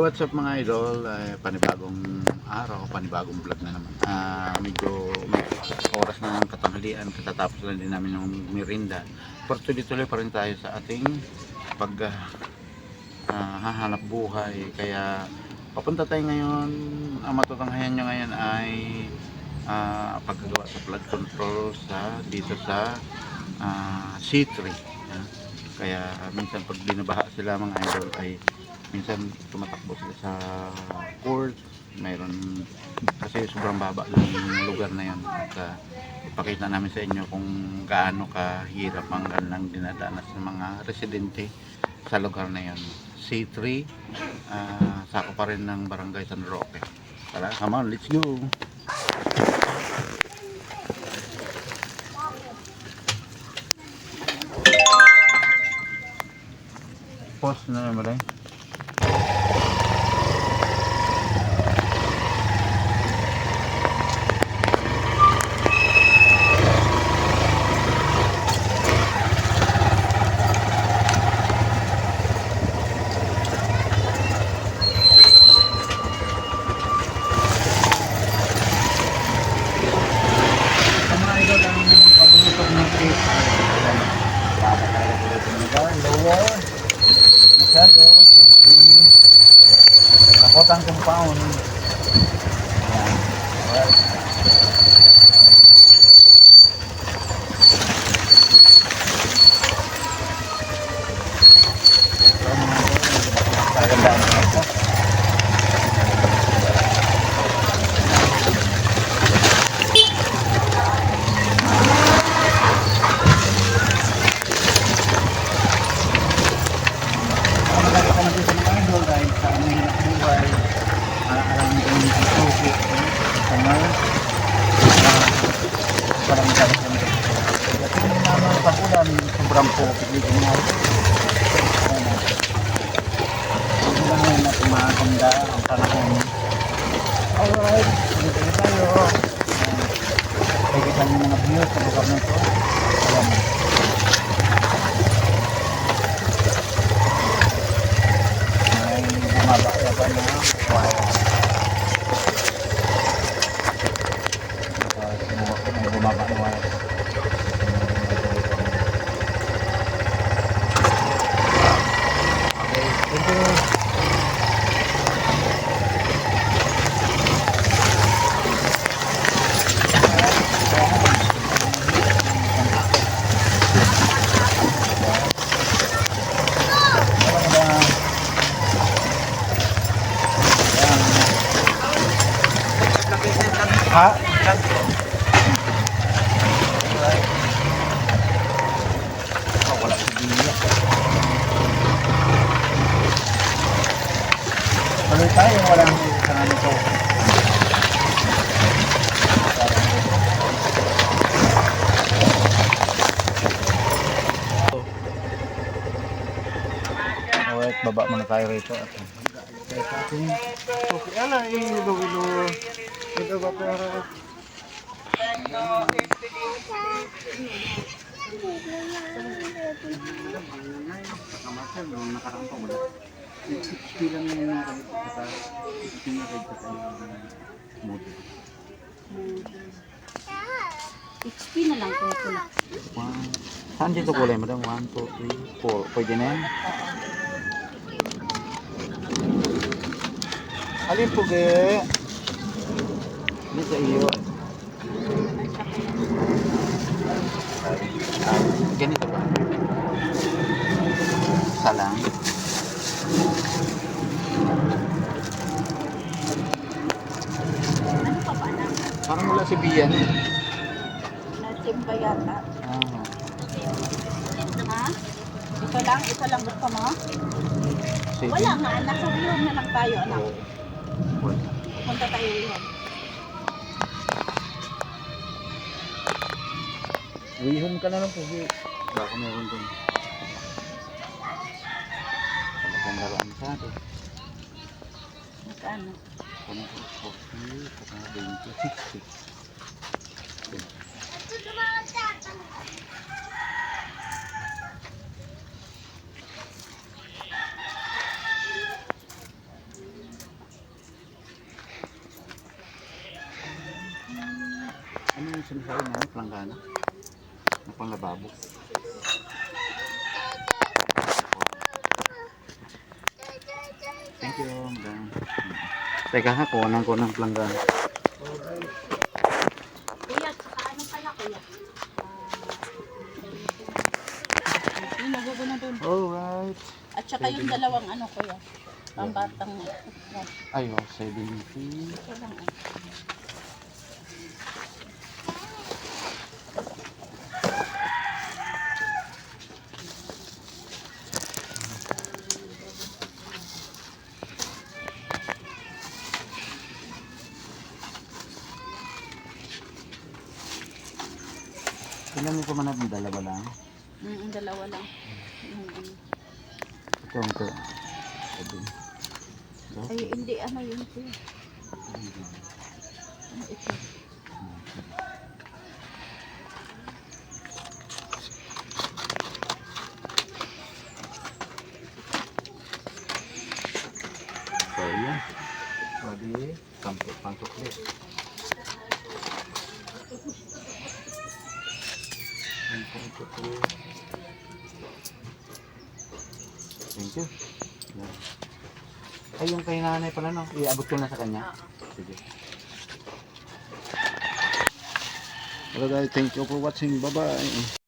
what's up mga idol? Panibagong araw, panibagong vlog na naman. Medyo may oras na ng katanghalian, katatapos lang din namin yung merinda. Pero tuloy-tuloy pa rin tayo sa ating hahanap buhay. Kaya papunta tayo ngayon, ang matutunghayan nyo ngayon ay pagkagawa sa flood control dito sa C3. Kaya minsan pag binabaha sila mga idol ay minsan tumatakbo sila sa court, mayroon kasi sobrang baba lang yung lugar na yun. At ipakita namin sa inyo kung gaano kahirap ang kanilang dinadanas ng mga residente sa lugar na yun. C3, sako pa rin ng Barangay San Roque. Tara, come on, let's go! Post na naman rin. Lower masyado, siyempre takot ang compound. Ayan, well, kagandaan na ito. Sobrang pupit dito nga ito. Hindi lang yun natin makakanda ang panahon. Alright, dito na tayo. Pagkitan yung mga views sa lugar na ito. Ayan. May bumaba yata na wire. May bumaba na wire. Ha? Oh, wala si Bia. Tuloy tayo, wala nang isa nga nito. Alright, baba muna tayo rito. Kaya sa ating okay, ala, ilo. Ito ba pero XP na lang kung pula. saan dito kulay madam? 1, 2, 3, 4 pwede na yan? Alin po ge? Hindi sa iyo. Ganito ba? Isa lang. Ano pa ba na? Parang wala si Bian. Nasimba yata. Ha? Ito lang gusto mo? Sige. Wala nga, nasa Wihon na lang tayo, anak. Wala. Punta tayo Wihon. Wihon ka na lang po. Baka meron dun. Talagang laruan sa atin. Magkano? 40, 20, 60. yung sinasabi namin, planggana. Na panglababo. Thank you, madam. Teka ha, kunan ko ng planggana. Kuya, saka ano pala kuya? Yung nagugo na dun. Alright. At saka yung dalawang ano kuya. Pambatang Ayo, 70. ito lang. Ilan mo pa man natin, dalawa lang. Dalawa lang. Ito, ito. Sabi. Ay, hindi ano yun kuya. Ano ito? So, yan. Pwede, pang-tuklit. Thank you. Yan. Ay, yung kay nanay pala, no? Iabot ko na sa kanya. Sige. Hello guys, thank you for watching. Bye-bye.